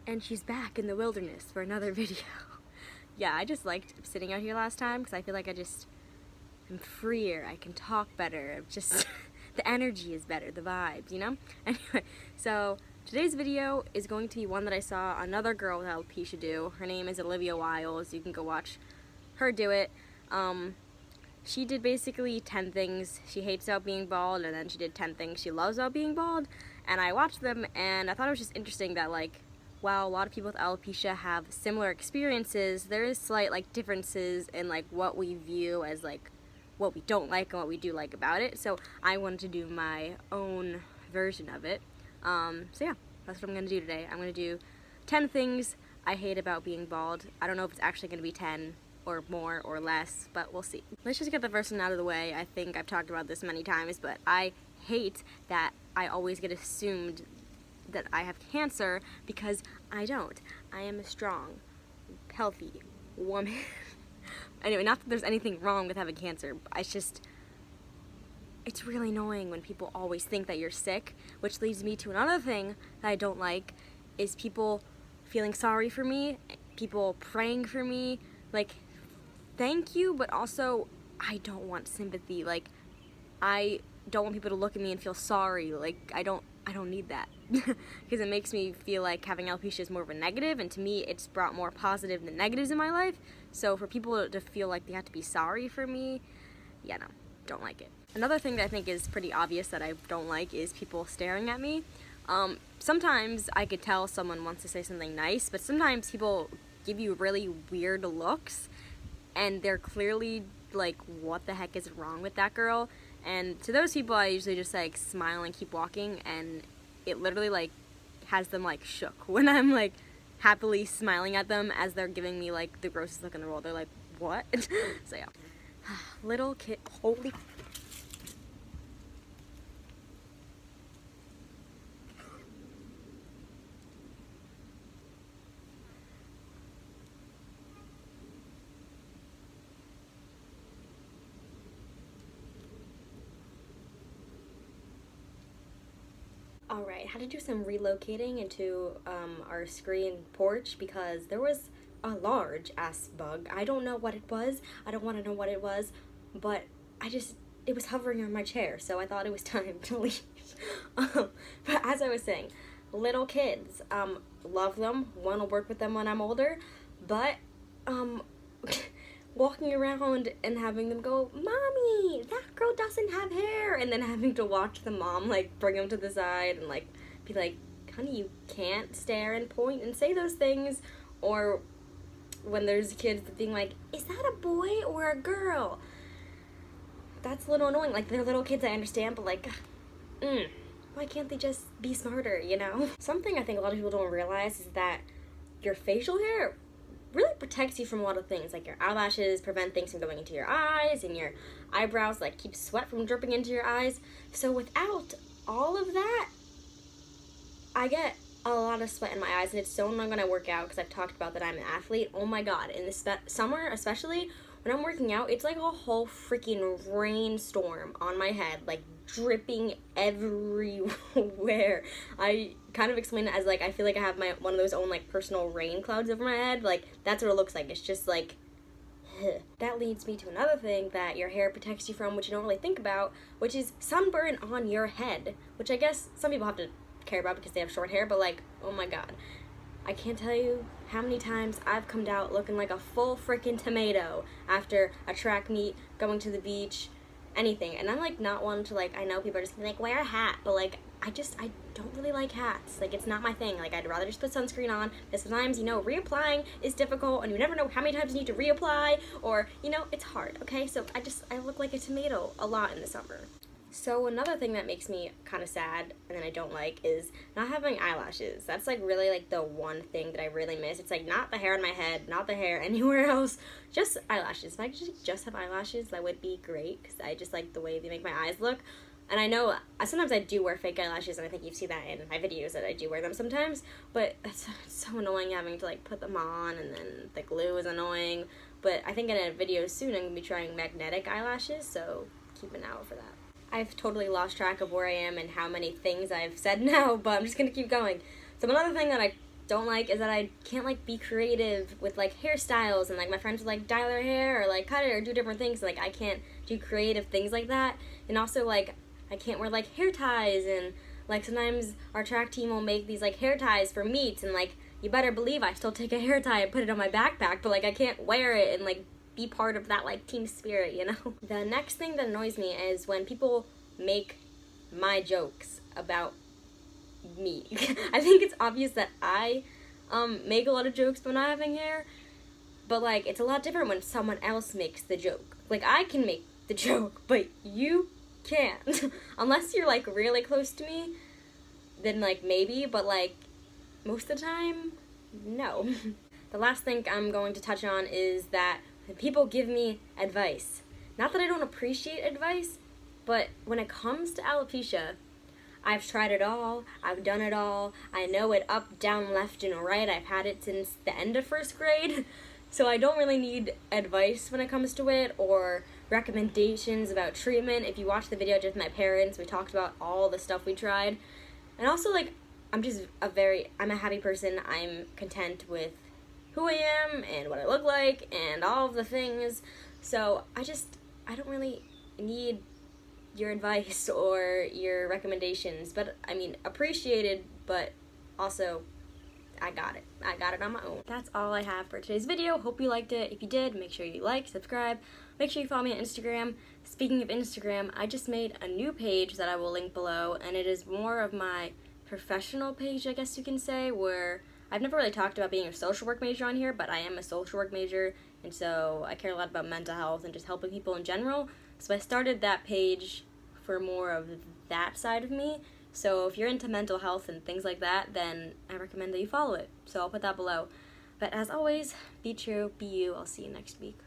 and she's back in the wilderness for another video. Yeah, I just liked sitting out here last time because I feel like I'm freer, I can talk better, just the energy is better, the vibes, you know? Anyway, so today's video is going to be one that I saw another girl with alopecia do. Her name is Olivia Wiles. You can go watch her do it. She did basically 10 things she hates about being bald, and then she did 10 things she loves about being bald, and I watched them, and I thought it was just interesting that, like, while a lot of people with alopecia have similar experiences, there is slight, like, differences in, like, what we view as, like, what we don't like and what we do like about it, so I wanted to do my own version of it. So yeah, that's what I'm going to do today. I'm going to do 10 things I hate about being bald. I don't know if it's actually going to be 10 or more or less, but we'll see. Let's just get the first one out of the way. I think I've talked about this many times, but I hate that I always get assumed that I have cancer because I don't. I am a strong, healthy woman. Anyway, not that there's anything wrong with having cancer, it's really annoying when people always think that you're sick, which leads me to another thing that I don't like, is people feeling sorry for me, people praying for me, like, thank you, but also I don't want sympathy. Like, I don't want people to look at me and feel sorry. Like, I don't need that because it makes me feel like having alopecia is more of a negative, and to me it's brought more positive than negatives in my life. So for people to feel like they have to be sorry for me, yeah, no, don't like it. Another thing that I think is pretty obvious that I don't like is people staring at me. Sometimes I could tell someone wants to say something nice, but sometimes people give you really weird looks and they're clearly like, what the heck is wrong with that girl? And to those people I usually just like smile and keep walking, and it literally like has them like shook when I'm like happily smiling at them as they're giving me like the grossest look in the world. They're like, what? So yeah. Little kid, holy. Alright, had to do some relocating into our screen porch because there was a large ass bug. I don't know what it was. I don't want to know what it was, but it was hovering on my chair, so I thought it was time to leave. But as I was saying, little kids, love them, want to work with them when I'm older, but walking around and having them go, "Mommy, that girl doesn't have hair," and then having to watch the mom like bring them to the side and like be like, "Honey, you can't stare and point and say those things," or when there's kids being like, "Is that a boy or a girl?" That's a little annoying. Like, they're little kids, I understand, but like, why can't they just be smarter, you know? Something I think a lot of people don't realize is that your facial hair really protects you from a lot of things. Like, your eyelashes prevent things from going into your eyes, and your eyebrows like keep sweat from dripping into your eyes. So without all of that, I get a lot of sweat in my eyes, and it's so annoying when I work out because I've talked about that I'm an athlete. Oh my god, in the summer especially, when I'm working out, it's like a whole freaking rainstorm on my head, like dripping everywhere. I kind of explain it as like, I feel like I have one of those own like personal rain clouds over my head. Like, that's what it looks like. It's just like, that leads me to another thing that your hair protects you from, which you don't really think about, which is sunburn on your head, which I guess some people have to care about because they have short hair, but like, oh my god, I can't tell you how many times I've come out looking like a full freaking tomato after a track meet, going to the beach, anything. And I'm like not one to like, I know people are just gonna like, wear a hat, but like, I don't really like hats. Like, it's not my thing. Like, I'd rather just put sunscreen on, because sometimes, you know, reapplying is difficult, and you never know how many times you need to reapply, or, you know, it's hard, okay? So I look like a tomato a lot in the summer. So another thing that makes me kind of sad, and then I don't like, is not having eyelashes. That's like really like the one thing that I really miss. It's like not the hair on my head, not the hair anywhere else, just eyelashes. If I could just have eyelashes, that would be great, because I just like the way they make my eyes look. And I know sometimes I do wear fake eyelashes, and I think you've seen that in my videos that I do wear them sometimes, but it's so annoying having to like put them on, and then the glue is annoying. But I think in a video soon I'm going to be trying magnetic eyelashes, so keep an eye out for that. I've totally lost track of where I am and how many things I've said now, but I'm just going to keep going. So another thing that I don't like is that I can't like be creative with like hairstyles, and like my friends would like dye their hair or like cut it or do different things. Like I can't do creative things like that. And also like I can't wear like hair ties, and like sometimes our track team will make these like hair ties for meets, and like you better believe I still take a hair tie and put it on my backpack, but like I can't wear it and like be part of that like team spirit, you know? The next thing that annoys me is when people make my jokes about me. I think it's obvious that I make a lot of jokes when not having hair, but like it's a lot different when someone else makes the joke. Like I can make the joke, but you can't. Unless you're like really close to me, then like maybe, but like most of the time, no. The last thing I'm going to touch on is that when people give me advice, not that I don't appreciate advice, but when it comes to alopecia, I've tried it all, I've done it all, I know it up, down, left, and right. I've had it since the end of first grade, so I don't really need advice when it comes to it, or recommendations about treatment. If you watch the video just with my parents, we talked about all the stuff we tried. And also, like, I'm a happy person. I'm content with who I am and what I look like and all of the things. So I don't really need your advice or your recommendations, but I mean, appreciated, but also I got it on my own. That's all I have for today's video. Hope you liked it. If you did, make sure you like, subscribe, make sure you follow me on Instagram. Speaking of Instagram, I just made a new page that I will link below, and it is more of my professional page, I guess you can say, where I've never really talked about being a social work major on here, but I am a social work major, and so I care a lot about mental health and just helping people in general. So I started that page for more of that side of me. So if you're into mental health and things like that, then I recommend that you follow it. So I'll put that below. But as always, be true, be you. I'll see you next week.